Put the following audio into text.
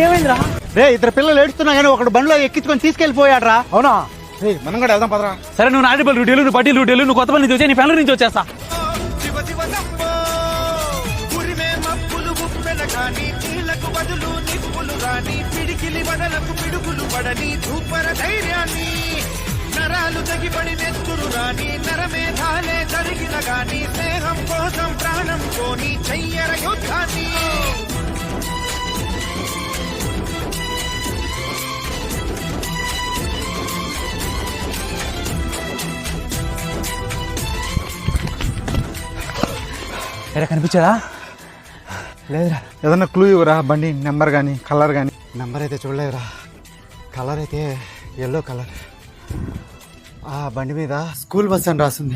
ఏమైందిరా? రే ఇద్దరు పిల్లలు ఏడుస్తున్నా కానీ ఒకడు బండిలో ఎక్కించుకొని తీసుకెళ్లిపోయాడ్రా. అవునా? మనం కూడా వెళ్దాం పదరా. సరే నువ్వు నాటిపల్లి రూట్ వెళ్ళు, నువ్వు పట్టి రూట్ వెళ్ళు, నువ్వు కొత్త పని నుంచి వచ్చా, నీ ఫ్యామిలీ నుంచి వచ్చేస్తా. నరాలు తగిపడి నెత్తురు రాని నరమేధాలే జరిగిన గాని స్నేహం కోసం ప్రాణం కోని చెయ్యర యుద్ధాన్ని. ఎరా కనిపించాడా? లేదురా. ఏదన్నా క్లూ ఇవ్వరా, బండి నెంబర్ కానీ కలర్ కానీ. నెంబర్ అయితే చూడలేదురా, కలర్ అయితే ఎల్లో కలర్. ఆ బండి మీద స్కూల్ బస్ అని రాసింది.